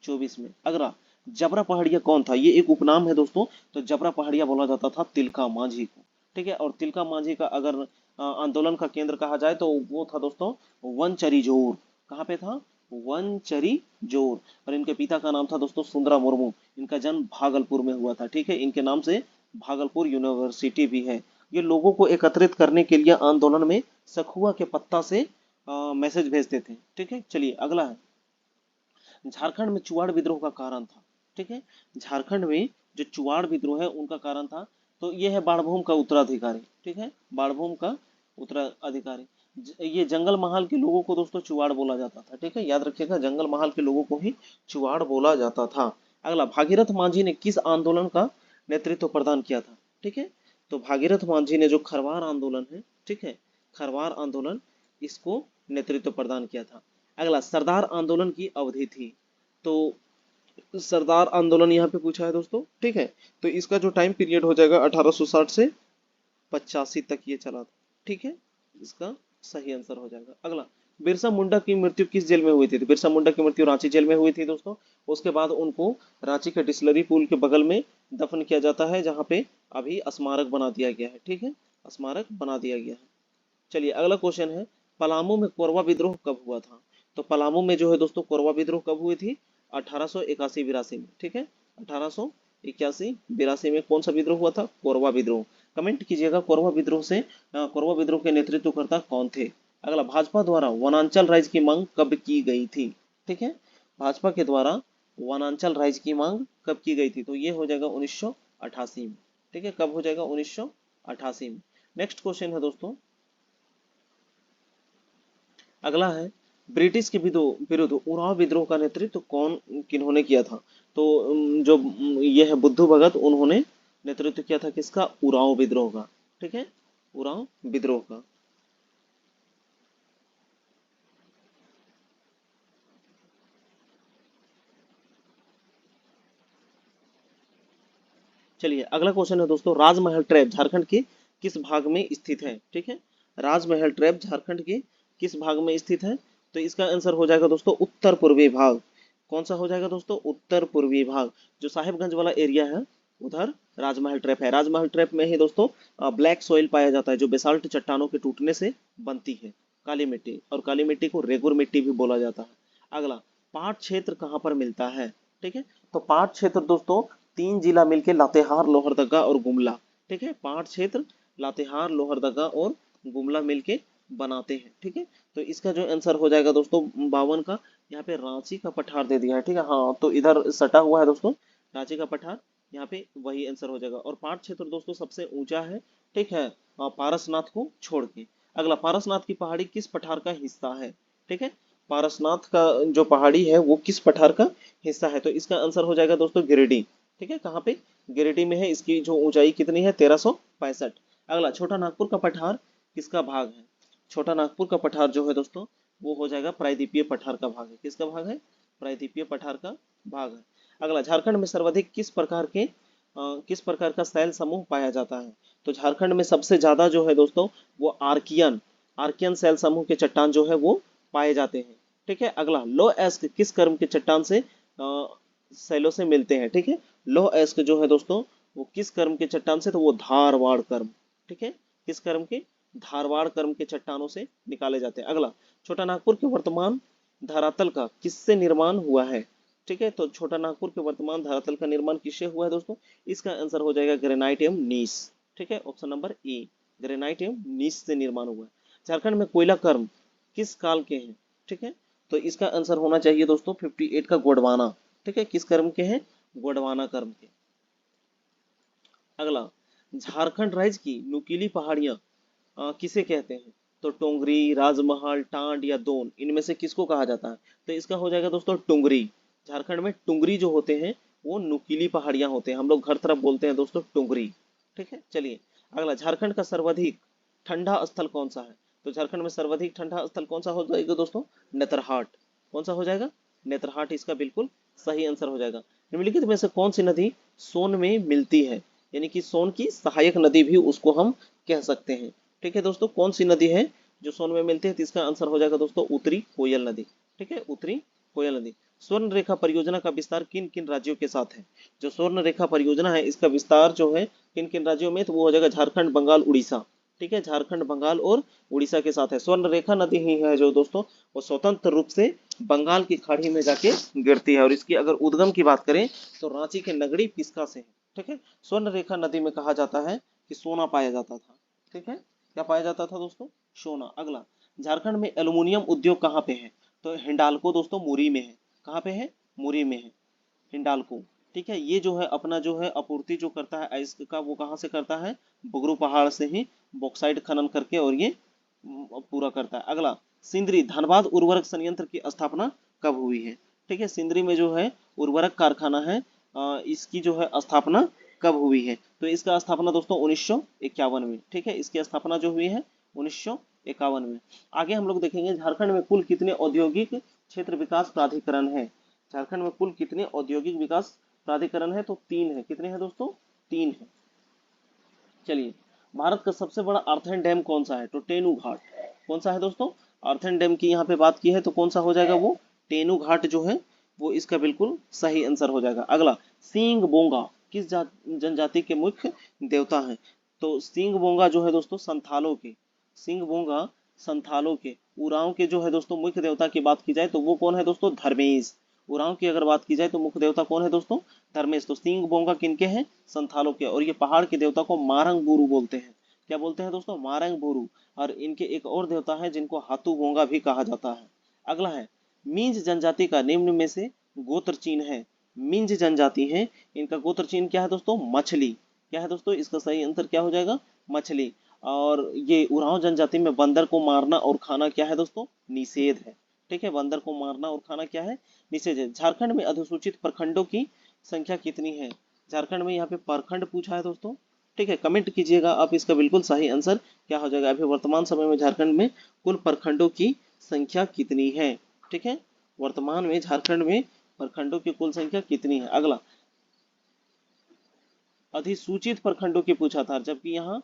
24 में। अगला, जबरा पहाड़िया कौन था? ये एक उपनाम है दोस्तों। तो जबरा पहाड़िया बोला जाता था तिलका मांझी को, ठीक है। और तिलका मांझी का अगर आंदोलन का केंद्र कहा जाए तो वो था दोस्तों वनचरी जोर। कहाँ पे था? वनचरी जोर। और इनके पिता का नाम था दोस्तों सुंदरा मुर्मू। इनका जन्म भागलपुर में हुआ था, ठीक है। इनके नाम से भागलपुर यूनिवर्सिटी भी है। ये लोगों को एकत्रित करने के लिए आंदोलन में सखुआ के पत्ता से मैसेज भेजते थे, ठीक है। चलिए अगला है, झारखंड में चुआड़ विद्रोह का कारण था, ठीक है। झारखंड में जो चुआड़ विद्रोह है उनका कारण था, तो ये है बाणभूम का उत्तराधिकारी, ठीक है। बाणभूम का उत्तराधिकारी। ये जंगल महाल के लोगों को दोस्तों चुआड़ बोला जाता था, ठीक है। याद रखिएगा, जंगल महाल के लोगों को ही चुआड़ बोला जाता था। अगला, भागीरथ मांझी ने किस आंदोलन का नेतृत्व प्रदान किया था? ठीक है। तो भागीरथ मांझी ने जो खरवार आंदोलन है, ठीक है, खरवार आंदोलन, इसको नेतृत्व प्रदान किया था। अगला, सरदार आंदोलन की अवधि थी। तो सरदार आंदोलन यहाँ पे पूछा है दोस्तों, ठीक है। तो इसका जो टाइम पीरियड हो जाएगा 1860 से 85 तक ये चला था, ठीक है। इसका सही आंसर हो जाएगा। अगला, बिरसा मुंडा की मृत्यु किस जेल में हुई थी? तो बिरसा मुंडा की मृत्यु रांची जेल में हुई थी दोस्तों। उसके बाद उनको रांची के डिस्लरी पुल के बगल में दफन किया जाता है, जहाँ पे अभी स्मारक बना दिया गया है, ठीक है, स्मारक बना दिया गया है। चलिए अगला क्वेश्चन है, पलामू में कोरवा विद्रोह कब हुआ था? तो पलामू में जो है दोस्तों कोरवा विद्रोह कब हुई थी? 1881-82 में, ठीक है। 1881-82 में कौन सा विद्रोह हुआ था? कोरवा विद्रोह। कमेंट कीजिएगा कोरवा विद्रोह से कोरवा विद्रोह के नेतृत्वकर्ता कौन थे? अगला, भाजपा द्वारा वनांचल राज्य की मांग कब की गई थी? ठीक है, भाजपा के द्वारा वनांचल राज्य की मांग कब की गई थी? तो ये हो जाएगा 1988 में, ठीक है। कब हो जाएगा? 1988 में। नेक्स्ट क्वेश्चन है दोस्तों, अगला है, ब्रिटिश के विरुद्ध उराव विद्रोह का नेतृत्व कौन किन्होंने किया था? तो जो ये है बुद्धू भगत, उन्होंने नेतृत्व किया था किसका? उराव विद्रोह का, ठीक है, उराव विद्रोह का। चलिए अगला क्वेश्चन है दोस्तों, राजमहल ट्रैप झारखंड के किस भाग में स्थित है? ठीक है, राजमहल ट्रैप झारखंड के किस भाग में स्थित है? तो इसका आंसर हो जाएगा दोस्तों उत्तर पूर्वी भाग। कौन सा हो जाएगा दोस्तों? उत्तर पूर्वी भाग। जो साहिबगंज वाला एरिया है उधर राजमहल ट्रैप है। राजमहल ट्रैप में ही दोस्तों ब्लैक सॉइल पाया जाता है, जो बेसाल्ट चट्टानों के टूटने से बनती है, काली मिट्टी। और काली मिट्टी को रेगुर मिट्टी भी बोला जाता है। अगला, पाट क्षेत्र कहाँ पर मिलता है? ठीक है, तो पाट क्षेत्र दोस्तों 3 जिला मिलके लातेहार, लोहरदगा और गुमला, ठीक है। पाट क्षेत्र लातेहार, लोहरदगा और गुमला मिलके बनाते हैं, ठीक है। तो इसका जो आंसर हो जाएगा दोस्तों 52 का, यहाँ पे रांची का पठार दे दिया है, ठीक है। हाँ, तो इधर सटा हुआ है दोस्तों रांची का पठार, यहाँ पे वही आंसर हो जाएगा। और पाट क्षेत्र दोस्तों सबसे ऊंचा है, ठीक है, पारसनाथ को छोड़ के। अगला, पारसनाथ की पहाड़ी किस पठार का हिस्सा है? ठीक है, पारसनाथ का जो पहाड़ी है वो किस पठार का हिस्सा है? तो इसका आंसर हो जाएगा दोस्तों गिरिडीह, ठीक है। कहाँ पे? गिरिडीह में है। इसकी जो ऊंचाई कितनी है? 1365। अगला, छोटा नागपुर का पठार किसका भाग है? छोटा नागपुर का पठार जो है दोस्तों वो हो जाएगा प्रायद्वीपीय पठार का भाग है। किसका भाग है? प्रायद्वीपीय पठार का भाग है। अगला, झारखंड में सर्वाधिक किस प्रकार का शैल समूह पाया जाता है? तो झारखंड में सबसे ज्यादा जो है दोस्तों वो आर्कियन आर्कियन शैल समूह के चट्टान जो है वो पाए जाते हैं, ठीक है। अगला, लो एस्क किस कर्म के चट्टान से शैलों से मिलते हैं? ठीक है, लौह अयस्क जो है दोस्तों वो किस कर्म के चट्टान से? तो वो धारवाड़ कर्म, ठीक है। किस कर्म के? धारवाड़ कर्म के चट्टानों से निकाले जाते हैं। अगला, छोटा नागपुर के वर्तमान धरातल का किससे निर्माण हुआ है? ठीक है, तो छोटा नागपुर के वर्तमान धरातल का निर्माण किससे हुआ है दोस्तों? इसका आंसर हो जाएगा ग्रेनाइट एवं नीस, ठीक है, ऑप्शन नंबर ए, ग्रेनाइट एवं नीस से निर्माण हुआ है। झारखंड में कोयला कर्म किस काल के हैं? ठीक है, तो इसका आंसर होना चाहिए दोस्तों 58 का गोंडवाना, ठीक है। किस कर्म के हैं? गोंडवाना कर्म के। अगला, झारखंड राज्य की नुकीली पहाड़ियां किसे कहते हैं? तो टोंगरी, राजमहल, टांड या दोन, इनमें से किसको कहा जाता है? तो इसका हो जाएगा दोस्तों टुंगरी। झारखंड में टुंगरी जो होते हैं वो नुकीली पहाड़ियां होते हैं। हम लोग घर तरफ बोलते हैं दोस्तों टुंगरी, ठीक है। चलिए अगला, झारखंड का सर्वाधिक ठंडा स्थल कौन सा है? तो झारखंड में सर्वाधिक ठंडा स्थल कौन सा हो जाएगा दोस्तों? नेतरहाट। कौन सा हो जाएगा? नेतरहाट इसका बिल्कुल सही आंसर हो जाएगा। निम्नलिखित में से कौन सी नदी सोन में मिलती है? यानी कि सोन की सहायक नदी भी उसको हम कह सकते हैं, ठीक है दोस्तों। कौन सी नदी है जो सोन में मिलती है? तो इसका आंसर हो जाएगा दोस्तों उत्तरी कोयल नदी, ठीक है, उत्तरी कोयल नदी। स्वर्ण रेखा परियोजना का विस्तार किन किन राज्यों के साथ है? जो स्वर्ण रेखा परियोजना है इसका विस्तार जो है किन किन राज्यों में, तो वो हो जाएगा झारखंड, बंगाल, उड़ीसा। ठीक है, झारखंड, बंगाल और उड़ीसा के साथ है। स्वर्ण रेखा नदी ही है जो दोस्तों वो स्वतंत्र रूप से बंगाल की खाड़ी में जाके गिरती है, और इसकी अगर उद्गम की बात करें तो रांची के नगड़ी पिस्का से है। ठीक है, स्वर्ण रेखा नदी में कहा जाता है कि सोना पाया जाता था। ठीक है, क्या पाया जाता था दोस्तों? सोना। अगला, झारखंड में एल्युमिनियम उद्योग कहाँ पे है? तो हिंडाल्को दोस्तों मुरी में है। कहाँ पे है? मुरी में है हिंडाल्को। ठीक है, ये जो है अपना जो है आपूर्ति जो करता है आइस का, वो कहाँ से करता है? बुगरू पहाड़ से ही बॉक्साइट खनन करके, और ये पूरा करता है। अगला, सिंदरी धनबाद उर्वरक संयंत्र की स्थापना कब हुई है? ठीक है, सिंदरी में जो है उर्वरक कारखाना है, इसकी जो है स्थापना कब हुई है? तो इसका स्थापना दोस्तों 1951 में। ठीक है, इसकी स्थापना जो हुई है 1951 में। आगे हम लोग देखेंगे झारखंड में कुल कितने औद्योगिक क्षेत्र विकास प्राधिकरण है? झारखंड में कुल कितने औद्योगिक विकास प्राधिकरण है? तो 3 है। कितने हैं दोस्तों? 3 है। चलिए, भारत का सबसे बड़ा अर्थन डैम कौन सा है? तो टेनू घाट। कौन सा है दोस्तों? अर्थन डैम की यहाँ पे बात की है तो कौन सा हो जाएगा? वो टेनू घाट जो है वो इसका बिल्कुल सही आंसर हो जाएगा। अगला, सींग बोंगा किस जनजाति के मुख्य देवता हैं? तो सींग बोंगा जो है दोस्तों संथालों के, सींग बोंगा संथालों के, उरांव के जो है दोस्तों मुख्य देवता की बात की जाए तो वो कौन है दोस्तों? धर्मेश। उरांव की अगर बात की जाए तो मुख्य देवता कौन है दोस्तों? धर्मेश। तो सींग बोंगा किनके हैं? संथालों के। और ये पहाड़ के देवता को मारंग बुरु बोलते हैं। क्या बोलते हैं दोस्तों? मारंग बुरु। और इनके एक और देवता है जिनको हाथू बोंगा भी कहा जाता है। अगला है, मींज जनजाति का निम्न में से गोत्र चिन्ह है। मिंज जनजाति है, इनका गोत्र चिन्ह क्या है दोस्तों? मछली। क्या है दोस्तों? इसका सही आंसर क्या हो जाएगा? मछली। और ये उरांव जनजाति में बंदर को मारना और खाना क्या है दोस्तों? निषेध है। ठीक है, बंदर को मारना और खाना क्या है? निषेध है। झारखंड में अधिसूचित प्रखंडों की संख्या कितनी है? झारखंड में यहाँ पे प्रखंड पूछा है दोस्तों। ठीक है, कमेंट कीजिएगा आप इसका बिल्कुल सही आंसर क्या हो जाएगा। अभी वर्तमान समय में झारखंड में कुल प्रखंडों की संख्या कितनी है? ठीक है, वर्तमान में झारखंड में प्रखंडों की कुल संख्या कितनी है? अगला, अधिसूचित प्रखंडों की पूछा था, जबकि यहाँ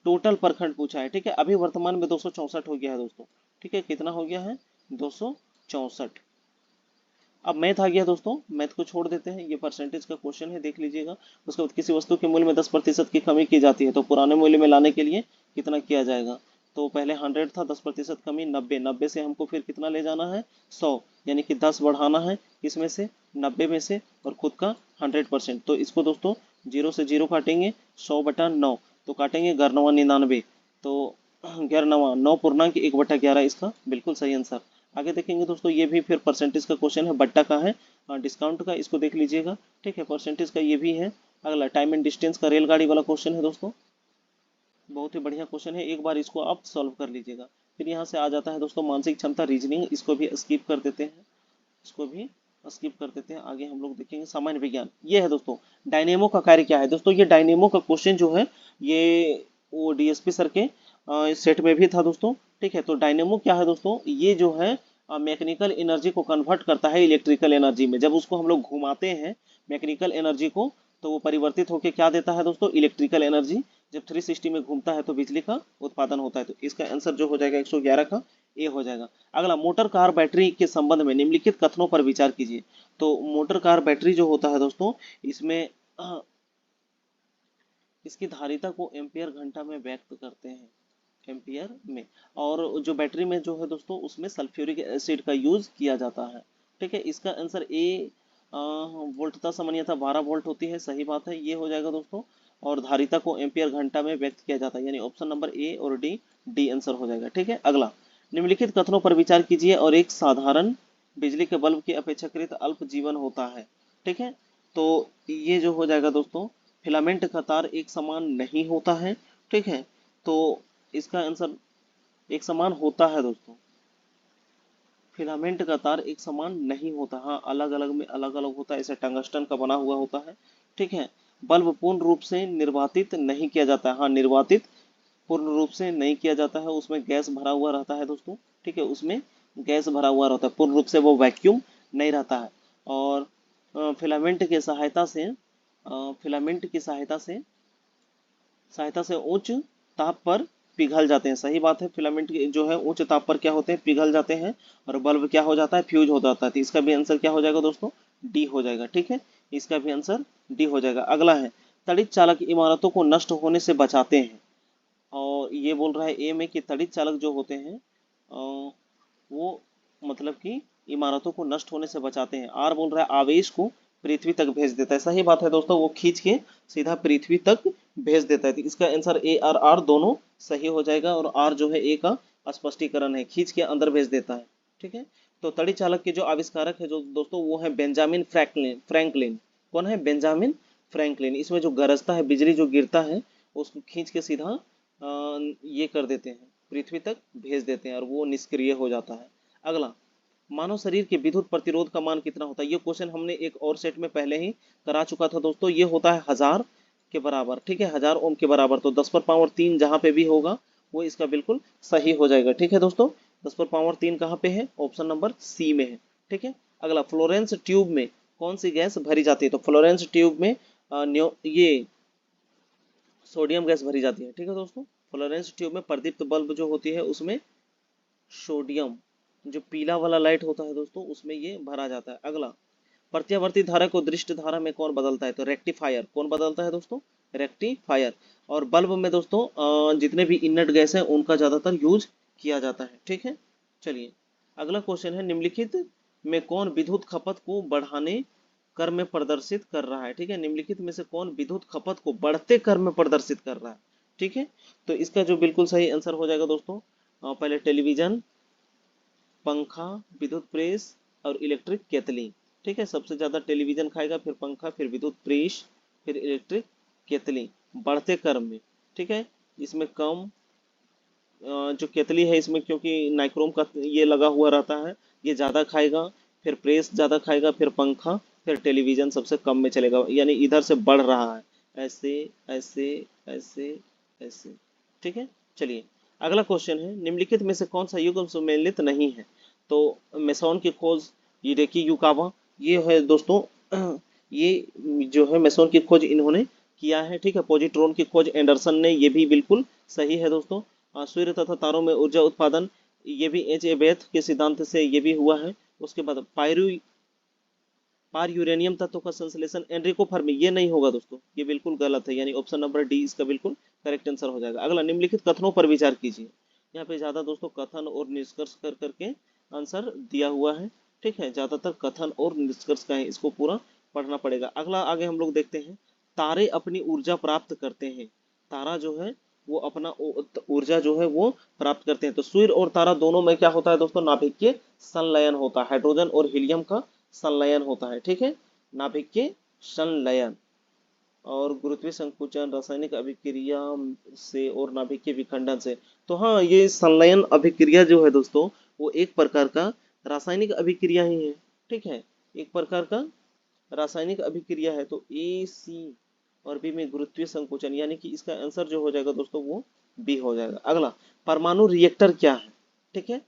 टोटल प्रखंड पूछा है। ठीक है, अभी वर्तमान में 264 हो गया है दोस्तों। ठीक है, कितना हो गया है? 264। अब मैथ आ गया दोस्तों, मैथ को छोड़ देते हैं, ये परसेंटेज का क्वेश्चन है, देख लीजिएगा। उसके बाद किसी वस्तु के मूल्य में 10% की कमी की जाती है तो पुराने मूल्य में लाने के लिए कितना किया जाएगा? तो पहले 100 था, 10% कमी 90, 90 से हमको फिर कितना ले जाना है? 100, यानी कि 10 बढ़ाना है इसमें से, 90 में से, और खुद का 100%। तो इसको दोस्तों 0 से 0 काटेंगे, 100/9 तो काटेंगे 99, तो 11 9 पूर्णांक 1/11 इसका बिल्कुल सही आंसर। आगे देखेंगे दोस्तों, ये भी फिर परसेंटेज का क्वेश्चन है, बट्टा का है, डिस्काउंट का, इसको देख लीजिएगा। ठीक है, परसेंटेज का ये भी है। अगला, टाइम एंड डिस्टेंस का रेलगाड़ी वाला क्वेश्चन है दोस्तों, बहुत ही बढ़िया क्वेश्चन है, एक बार इसको आप सॉल्व कर लीजिएगा। फिर यहाँ से आ जाता है दोस्तों मानसिक क्षमता रीजनिंग, इसको भी स्किप कर देते हैं, इसको भी स्किप कर देते हैं। आगे हम लोग देखेंगे सामान्य विज्ञान। ये है दोस्तों, डायनेमो का कार्य क्या है? दोस्तों ये डायनेमो का क्वेश्चन जो है ये वो डीएसपी सर के सेट में भी था दोस्तों। ठीक है, तो डायनेमो क्या है दोस्तों? ये जो है मैकेनिकल एनर्जी को कन्वर्ट करता है इलेक्ट्रिकल एनर्जी में। जब उसको हम लोग घुमाते हैं मैकेनिकल एनर्जी को, तो वो परिवर्तित होकर क्या देता है दोस्तों? Electrical energy. जब 360 में घूमता है तो बिजली का उत्पादन होता है। तो इसका आंसर जो हो जाएगा 111 का ए हो जाएगा। अगला, मोटर कार बैटरी के संबंध में निम्नलिखित कथनों पर विचार कीजिए। तो मोटर कार बैटरी जो होता है दोस्तों, इसमें इसकी धारिता को एम्पियर घंटा में व्यक्त करते हैं, एम्पियर में। और जो बैटरी में जो है दोस्तों उसमें सल्फ्यूरिक एसिड का यूज किया जाता है। ठीक है, इसका आंसर ए, वोल्टता सामान्यतः 12 वोल्ट होती है, सही बात है, ये हो जाएगा दोस्तों। और धारिता को एम्पियर घंटा में व्यक्त किया जाता है, यानी ऑप्शन नंबर ए और डी, डी आंसर हो जाएगा। ठीक है, अगला, निम्नलिखित कथनों पर विचार कीजिए और एक साधारण बिजली के बल्ब की अपेक्षाकृत अल्प जीवन होता है। ठीक है, तो ये जो हो जाएगा दोस्तों, फिलामेंट का तार एक समान नहीं होता है। ठीक है, तो इसका आंसर एक समान होता है दोस्तों, फिलामेंट का तार एक समान नहीं होता, हाँ अलग अलग में अलग अलग होता है, ऐसे टंगस्टन का बना हुआ होता है। ठीक है, बल्ब पूर्ण रूप से निर्वातित नहीं किया जाता है, हाँ निर्वातित पूर्ण रूप से नहीं किया जाता है, उसमें गैस भरा हुआ रहता है दोस्तों। ठीक है, उसमें गैस भरा हुआ रहता है, पूर्ण रूप से वो वैक्यूम नहीं रहता है। और फिलामेंट के सहायता से फिलामेंट की सहायता से उच्च ताप पर पिघल जाते हैं। सही बात है, फिलामेंट जो है उच्च ताप पर क्या होते हैं, पिघल जाते हैं, और बल्ब क्या हो जाता है, फ्यूज हो जाता है। तो इसका भी आंसर क्या हो जाएगा दोस्तों, डी हो जाएगा। ठीक है, इसका भी आंसर डी हो जाएगा। अगला है तड़ित चालक इमारतों को नष्ट होने से बचाते हैं। और ये बोल रहा है ए में कि तड़ित चालक जो होते हैं वो मतलब कि इमारतों को नष्ट होने से बचाते हैं। आर बोल रहा है आवेश को पृथ्वी तक भेज देता है। सही बात है दोस्तों, वो खींच के सीधा पृथ्वी तक भेज देता है। तो इसका आंसर ए और आर दोनों सही हो जाएगा, और आर जो है ए का स्पष्टीकरण है, खींच के अंदर भेज देता है। ठीक है, तो तड़ी चालक के जो आविष्कारक है जो दोस्तों वो है बेंजामिन फ्रैंकलिन। कौन है, बेंजामिन फ्रैंकलिन। इसमें जो गरजता है, बिजली जो गिरता है उसको खींच के सीधा ये कर देते हैं, पृथ्वी तक भेज देते हैं, और वो निष्क्रिय हो जाता है। अगला, मानव शरीर के विद्युत प्रतिरोध का मान कितना होता है। ये क्वेश्चन हमने एक और सेट में पहले ही करा चुका था दोस्तों। ये होता है 1000 के बराबर। ठीक है, 1000 ओम के बराबर। तो 10 पर पावर 3 जहाँ पे भी होगा वो इसका बिल्कुल सही हो जाएगा। ठीक है दोस्तों, 10 पर पावर 3 कहाँ पे है, ऑप्शन नंबर सी में है। ठीक है, अगला, फ्लोरेंस ट्यूब में कौन सी गैस भरी जाती है। तो फ्लोरेंस ट्यूब में ये सोडियम गैस भरी जाती है। ठीक है दोस्तों, फ्लोरेंस ट्यूब में प्रदीप्त बल्ब जो होती है उसमें सोडियम, जो पीला वाला लाइट होता है दोस्तों, उसमें ये भरा जाता है। अगला, प्रत्यावर्ती धारा को दृष्ट धारा में कौन बदलता है। तो रेक्टिफायर। कौन बदलता है दोस्तों, रेक्टिफायर। और बल्ब में दोस्तों जितने भी इनर्ट गैस है उनका ज्यादातर यूज किया जाता है। ठीक है, चलिए अगला क्वेश्चन है, निम्नलिखित में कौन विद्युत खपत को बढ़ाने कर में प्रदर्शित कर रहा है। ठीक है, निम्नलिखित में से कौन विद्युत खपत को बढ़ते कर में प्रदर्शित कर रहा है। ठीक है, तो इसका जो बिल्कुल सही आंसर हो जाएगा दोस्तों, पहले टेलीविजन, पंखा, विद्युत प्रेस और इलेक्ट्रिक केतली। ठीक है, सबसे ज्यादा टेलीविजन खाएगा, फिर पंखा, फिर विद्युत प्रेस, फिर इलेक्ट्रिक केतली, बढ़ते क्रम में। ठीक है, इसमें कम जो केतली है इसमें क्योंकि नाइक्रोम का ये लगा हुआ रहता है, ये ज्यादा खाएगा, फिर प्रेस ज्यादा खाएगा, फिर पंखा, फिर टेलीविजन सबसे कम में चलेगा, यानी इधर से बढ़ रहा है, ऐसे ऐसे ऐसे ऐसे। ठीक है, चलिए अगला क्वेश्चन है, निम्नलिखित में से कौन सा युग्म सुमेलित नहीं है। तो मेसोन की खोज हिडेकी युकावा, ये है दोस्तों ये जो है मेसोन की खोज इन्होंने किया है। ठीक है, पॉजिट्रॉन की खोज एंडरसन ने, ये भी बिल्कुल सही है दोस्तों। सूर्य तथा तारों में ऊर्जा उत्पादन, ये भी एच ए बेथ के सिद्धांत से ये भी हुआ है। उसके बाद पार यूरेनियम तत्व का संश्लेषण एनरिको फर्मी, ये नहीं होगा दोस्तों, ये बिल्कुल गलत है, यानी ऑप्शन नंबर डी इसका बिल्कुल करेक्ट आंसर हो जाएगा। अगला, निम्नलिखित कथनों पर विचार कीजिए। यहाँ पे ज्यादा दोस्तों कथन और निष्कर्ष कर करके आंसर दिया हुआ है। ठीक है, ज्यादातर कथन और निष्कर्ष का है, इसको पूरा पढ़ना पड़ेगा। अगला आगे हम लोग देखते हैं, तारे अपनी ऊर्जा प्राप्त करते हैं। तारा जो है वो अपना ऊर्जा जो है वो प्राप्त करते हैं। तो सूर्य और तारा दोनों में क्या होता है दोस्तों, नाभिकीय संलयन होता है, हाइड्रोजन और हीलियम का संलयन होता है। ठीक है, नाभिकीय संलयन। और गुरुत्वीय संकुचन, रासायनिक अभिक्रिया से और नाभिकीय विखंडन से। तो हाँ, ये संलयन अभिक्रिया जो है दोस्तों वो एक प्रकार का रासायनिक अभिक्रिया ही है। ठीक है, एक प्रकार का रासायनिक अभिक्रिया है। तो ए सी और बी में गुरुत्वीय संकुचन, यानी कि इसका आंसर जो हो जाएगा दोस्तों वो बी हो जाएगा। अगला, परमाणु रिएक्टर क्या है। ठीक है,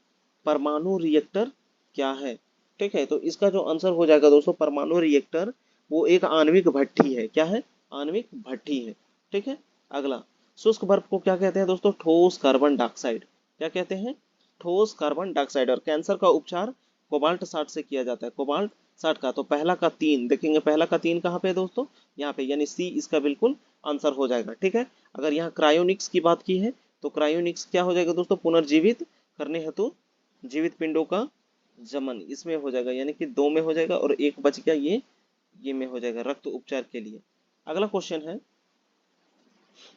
परमाणु रिएक्टर क्या है। ठीक है, तो इसका जो आंसर हो जाएगा दोस्तों, परमाणु रिएक्टर वो एक आणविक भट्ठी है। क्या है, आणविक भट्ठी है। ठीक है, अगला, शुष्क बर्फ को क्या कहते हैं दोस्तों, ठोस कार्बन डाइऑक्साइड। क्या कहते हैं, ठोस कार्बन डाइऑक्साइड। और कैंसर का उपचार कोबाल्ट 60 से किया जाता है, कोबाल्ट 60 का। तो पहला का 3 देखेंगे, पहला का 3 कहाँ पे है दोस्तों, यहाँ पे, यानी सी इसका बिल्कुल आंसर हो जाएगा। ठीक है, अगर यहाँ क्रायोनिक्स की बात की है तो क्रायोनिक्स क्या हो जाएगा दोस्तों, पुनर्जीवित करने हेतु जीवित पिंडों का जमन, इसमें हो जाएगा, यानी कि 2 में हो जाएगा, और एक बच गया ये में हो जाएगा, रक्त उपचार के लिए। अगला क्वेश्चन है,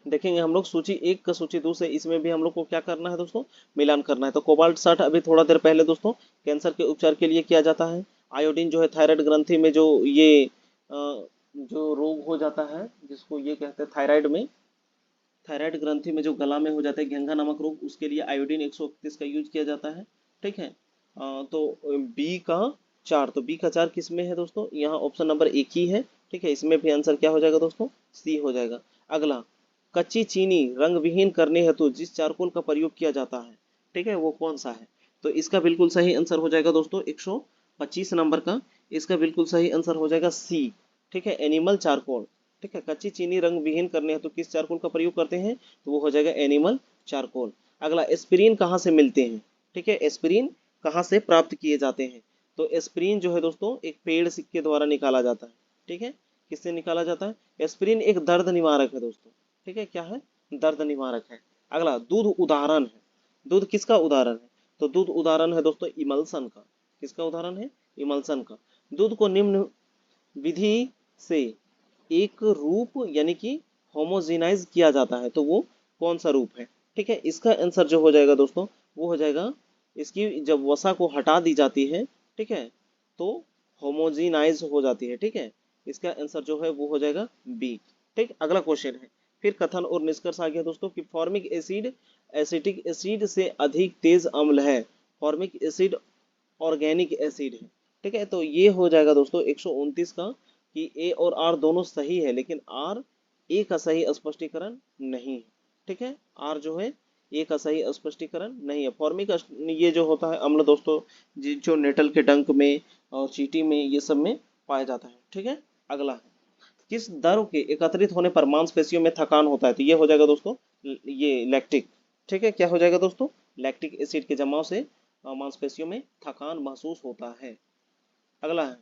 देखेंगे हम लोग सूची 1 का सूची 2 से, इसमें भी हम लोग को क्या करना है दोस्तों, मिलान करना है। तो कोबाल्ट 60 अभी थोड़ा देर पहले दोस्तों कैंसर के उपचार के लिए किया जाता है। आयोडीन जो है थायराइड ग्रंथि में जो ये जो रोग हो जाता है जिसको ये कहते हैं थायराइड में, थायराइड ग्रंथि में जो गला में हो जाता है घेंघा नामक रोग, उसके लिए आयोडीन 131 का यूज किया जाता है। ठीक है, तो बी का 4, तो बी का 4 किस में है दोस्तों, यहाँ ऑप्शन नंबर 1 ही है। ठीक है, इसमें भी आंसर क्या हो जाएगा दोस्तों, सी हो जाएगा। अगला, कच्ची चीनी रंग विहीन करने हेतु जिस चारकोल का प्रयोग किया जाता है, ठीक है, वो कौन सा है। तो इसका बिल्कुल सही आंसर हो जाएगा दोस्तों 125 नंबर का, इसका बिल्कुल सही आंसर हो जाएगा सी। ठीक है, एनिमल चारकोल। ठीक है, कच्ची चीनी रंग विहीन करने हेतु किस चारकोल का प्रयोग करते हैं, तो वो हो जाएगा एनिमल चारकोल। अगला, एस्पिरिन कहाँ से मिलते हैं? ठीक है, एस्पिरिन कहाँ से प्राप्त किए जाते हैं? तो एस्पिरिन जो है दोस्तों एक पेड़ के द्वारा निकाला जाता है। ठीक है, किससे निकाला जाता है? एस्पिरिन एक दर्द निवारक है दोस्तों। ठीक है, क्या है? दर्द निवारक है। अगला, दूध उदाहरण है। दूध किसका उदाहरण है? तो दूध उदाहरण है दोस्तों इमल्सन का। किसका उदाहरण है? इमल्सन का। दूध को निम्न विधि से एक रूप यानी कि होमोजेनाइज किया जाता है, तो वो कौन सा रूप है? ठीक है, इसका आंसर जो हो जाएगा दोस्तों वो हो जाएगा, इसकी जब वसा को हटा दी जाती है, ठीक है, तो होमोजेनाइज हो जाती है। ठीक है, इसका आंसर जो है वो हो जाएगा बी। ठीक, अगला क्वेश्चन है, फिर कथन और निष्कर्ष आ गया दोस्तों कि फॉर्मिक एसिड एसिटिक एसिड से अधिक तेज अम्ल है। फॉर्मिक एसिड ऑर्गेनिक एसिड है। ठीक है, तो ये हो जाएगा दोस्तों 129 का कि ए और आर दोनों सही है, लेकिन आर ए का सही स्पष्टीकरण नहीं है। ठीक है, आर जो है ए का सही स्पष्टीकरण नहीं है। फॉर्मिक ये जो होता है अम्ल दोस्तों जो नेटल के डंक में और चींटी में ये सब में पाया जाता है। ठीक है, अगला है, किस दर के एकत्रित होने पर मांसपेशियों में थकान होता है? तो ये हो जाएगा दोस्तों ये लैक्टिक। ठीक है, क्या हो जाएगा दोस्तों? लैक्टिक एसिड के जमाव से मांसपेशियों में थकान महसूस होता है। अगला है,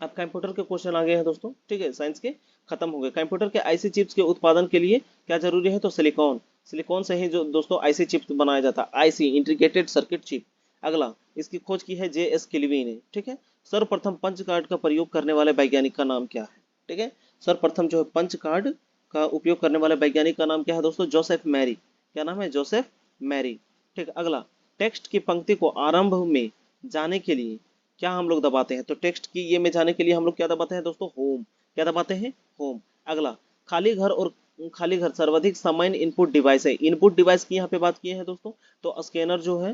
अब कंप्यूटर के क्वेश्चन आ गए हैं दोस्तों। ठीक है, साइंस के खत्म हो गए। कंप्यूटर के आईसी चिप्स के उत्पादन के लिए क्या जरूरी है? तो सिलिकॉन। सिलिकॉन से ही जो दोस्तों आईसी चिप्स बनाया जाता है, आईसी इंटीग्रेटेड सर्किट चिप। अगला, इसकी खोज की है जे.एस. केल्विन ने। ठीक है, सर्वप्रथम पंच कार्ड का प्रयोग करने वाले वैज्ञानिक का नाम क्या है? ठीक है, सर्वप्रथम जो है पंच कार्ड का उपयोग करने वाले वैज्ञानिक का नाम क्या है दोस्तों? Joseph Mary. क्या नाम है? Joseph Mary. ठीक है, अगला, टेक्स्ट की पंक्ति को आरंभ में जाने के लिए क्या हम लोग दबाते हैं? तो टेक्स्ट की ये में जाने के लिए हम लोग क्या दबाते हैं दोस्तों? होम। क्या दबाते हैं? होम। अगला, खाली घर सर्वाधिक सामान्य इनपुट डिवाइस है। इनपुट डिवाइस की यहाँ पे बात किए हैं दोस्तों, तो स्कैनर जो है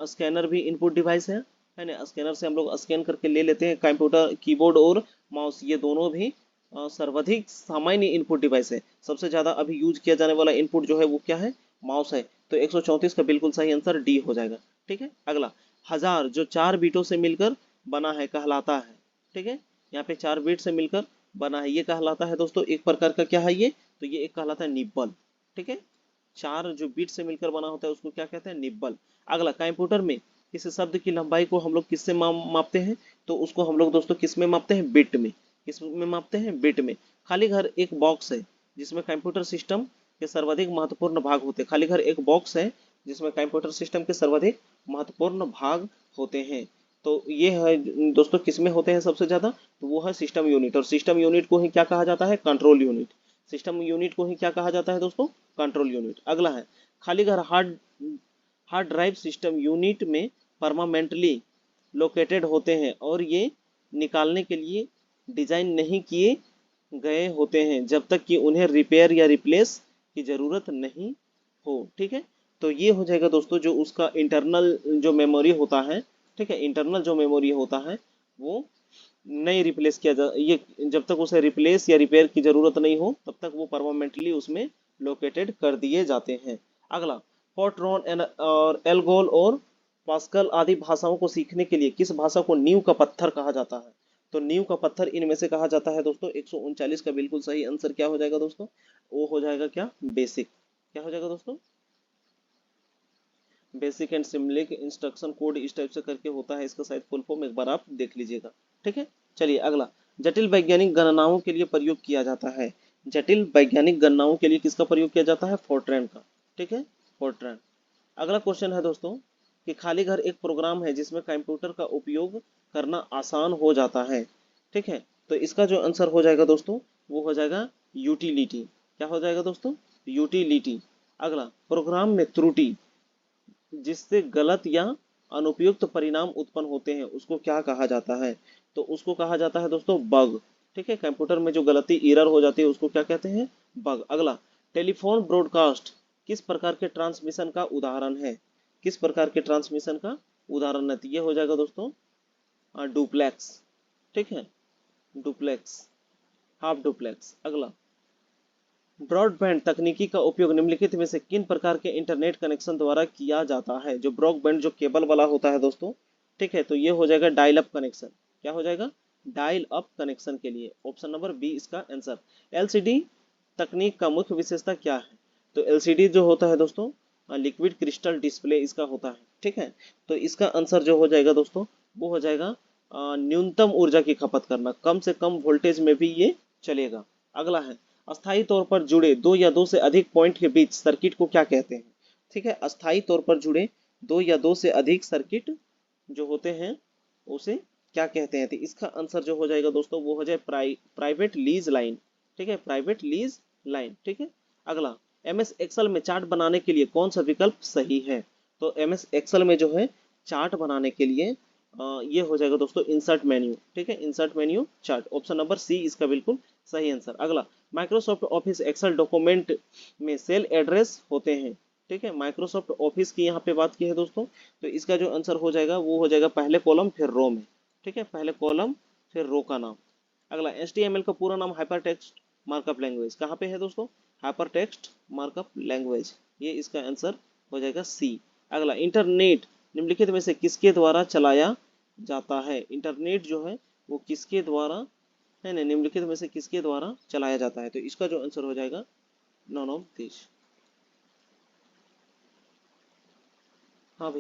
स्कैनर भी इनपुट डिवाइस है ना। स्कैनर से हम लोग स्कैन करके ले लेते हैं। कंप्यूटर कीबोर्ड और माउस ये दोनों भी सर्वाधिक सामान्य इनपुट डिवाइस है। सबसे ज्यादा अभी यूज किया जाने वाला इनपुट जो है वो क्या है? माउस है। तो 134 का बिल्कुल सही आंसर डी हो जाएगा। ठीक है, अगला, हजार जो 4 बीटों से मिलकर बना है कहलाता है। ठीक है, यहाँ पे 4 बीट से मिलकर बना है, ये कहलाता है दोस्तों एक प्रकार का क्या है ये? तो ये एक कहलाता है निब्बल। ठीक है, 4 जो बीट से मिलकर बना होता है उसको क्या कहते हैं? निब्बल। अगला, कंप्यूटर में किसी शब्द की लंबाई को हम लोग किससे मापते हैं? तो उसको हम लोग दोस्तों किस में मापते हैं? बिट में। किस में मापते हैं? बिट में। खाली घर एक बॉक्स है जिसमें कंप्यूटर सिस्टम के सर्वाधिक महत्वपूर्ण भाग होते हैं। खाली घर एक बॉक्स है जिसमें कंप्यूटर सिस्टम के सर्वाधिक महत्वपूर्ण भाग होते हैं। तो ये है दोस्तों किसमें होते हैं सबसे ज्यादा? तो वो है सिस्टम यूनिट, और सिस्टम यूनिट को ही क्या कहा जाता है? Control unit. सिस्टम यूनिट को ही क्या कहा जाता है दोस्तों? Control unit. अगला है, खाली घर hard hard drive system unit में परमानेंटली लोकेटेड होते हैं और ये निकालने के लिए डिजाइन नहीं किए गए होते हैं जब तक कि उन्हें रिपेयर या रिप्लेस की जरूरत नहीं हो। ठीक है, तो ये हो जाएगा दोस्तों जो उसका इंटरनल जो मेमोरी होता है। ठीक है, इंटरनल जो मेमोरी होता है वो नहीं रिप्लेस किया जा ये जब तक उसे रिप्लेस या रिपेयर की जरूरत नहीं हो तब तक वो परमानेंटली उसमें लोकेटेड कर दिए जाते हैं। अगला, फोर्ट्रॉन और एल्गोल और पास्कल आदि भाषाओं को सीखने के लिए किस भाषा को नींव का पत्थर कहा जाता है? तो नींव का पत्थर इनमें से कहा जाता है दोस्तों 139 का बिल्कुल सही आंसर क्या हो जाएगा दोस्तों? वो हो जाएगा क्या? बेसिक। क्या हो जाएगा दोस्तों? Basic and symbolic instruction code इस टाइप से करके होता है, इसका शायद फुल फॉर्म एक बार आप देख लीजिएगा। ठीक है, चलिए अगला, जटिल वैज्ञानिक गणनाओं के लिए प्रयोग किया जाता है। जटिल वैज्ञानिक गणनाओं के लिए किसका प्रयोग किया जाता है? फोर्ट्रैन का। ठीक है, फोर्ट्रैन। अगला क्वेश्चन है दोस्तों कि खाली घर एक प्रोग्राम है जिसमें कंप्यूटर का उपयोग करना आसान हो जाता है। ठीक है, तो इसका जो आंसर हो जाएगा दोस्तों वो हो जाएगा यूटिलिटी। क्या हो जाएगा दोस्तों? यूटिलिटी। अगला, प्रोग्राम में त्रुटि जिससे गलत या अनुपयुक्त परिणाम उत्पन्न होते हैं उसको क्या कहा जाता है? तो उसको कहा जाता है दोस्तों बग। ठीक है, कंप्यूटर में जो गलती एरर हो जाती है उसको क्या कहते हैं? बग। अगला, टेलीफोन ब्रॉडकास्ट किस प्रकार के ट्रांसमिशन का उदाहरण है? किस प्रकार के ट्रांसमिशन का उदाहरण है? तो ये हो जाएगा दोस्तों डुप्लेक्स। ठीक है, डुप्लेक्स, हाफ डुप्लेक्स। अगला, ब्रॉडबैंड तकनीकी का उपयोग निम्नलिखित में से किन प्रकार के इंटरनेट कनेक्शन द्वारा किया जाता है? जो ब्रॉडबैंड जो केबल वाला होता है दोस्तों, ठीक है, तो ये हो जाएगा डायल अप कनेक्शन। क्या हो जाएगा? डायल अप कनेक्शन के लिए ऑप्शन नंबर बी इसका आंसर। एलसीडी तकनीक का मुख्य विशेषता क्या है? तो एलसीडी जो होता है दोस्तों लिक्विड क्रिस्टल डिस्प्ले इसका होता है, ठीक है। तो इसका आंसर जो हो जाएगा दोस्तों वो हो जाएगा न्यूनतम ऊर्जा की खपत करना, कम से कम वोल्टेज में भी ये चलेगा। अगला है अस्थायी तौर पर जुड़े दो या दो से अधिक पॉइंट के बीच सर्किट को क्या कहते हैं, ठीक है। अस्थायी तौर पर जुड़े दो या दो से अधिक सर्किट जो होते हैं उसे क्या कहते हैं, तो इसका आंसर जो हो जाएगा दोस्तों वो हो जाए प्राइवेट लीज लाइन, ठीक है, प्राइवेट लीज लाइन, ठीक है। अगला एमएस एक्सेल में चार्ट बनाने के लिए कौन सा विकल्प सही है, तो एमएस एक्सेल में जो है चार्ट बनाने के लिए ये हो जाएगा दोस्तों इंसर्ट मेन्यू, ठीक है, insert menu chart, option number C इसका बिल्कुल सही आंसर। अगला माइक्रोसॉफ्ट ऑफिस एक्सेल डॉक्यूमेंट में सेल एड्रेस होते हैं, ठीक है, माइक्रोसॉफ्ट ऑफिस की यहाँ पे बात की है दोस्तों, तो इसका जो आंसर हो जाएगा वो हो जाएगा पहले कॉलम फिर रो में, ठीक है, पहले कॉलम फिर रो का नाम। अगला HTML का पूरा नाम हाइपर टेक्स्ट मार्कअप लैंग्वेज कहाँ पे है दोस्तों, हाइपर टेक्स्ट मार्कअप लैंग्वेज, ये इसका आंसर हो जाएगा सी। अगला इंटरनेट निम्नलिखित में से किसके द्वारा चलाया जाता है, इंटरनेट जो है वो किसके द्वारा है ना, निम्नलिखित में से किसके द्वारा चलाया जाता है, तो इसका जो आंसर हो जाएगा नॉन ऑफ दिस। हाँ भैया।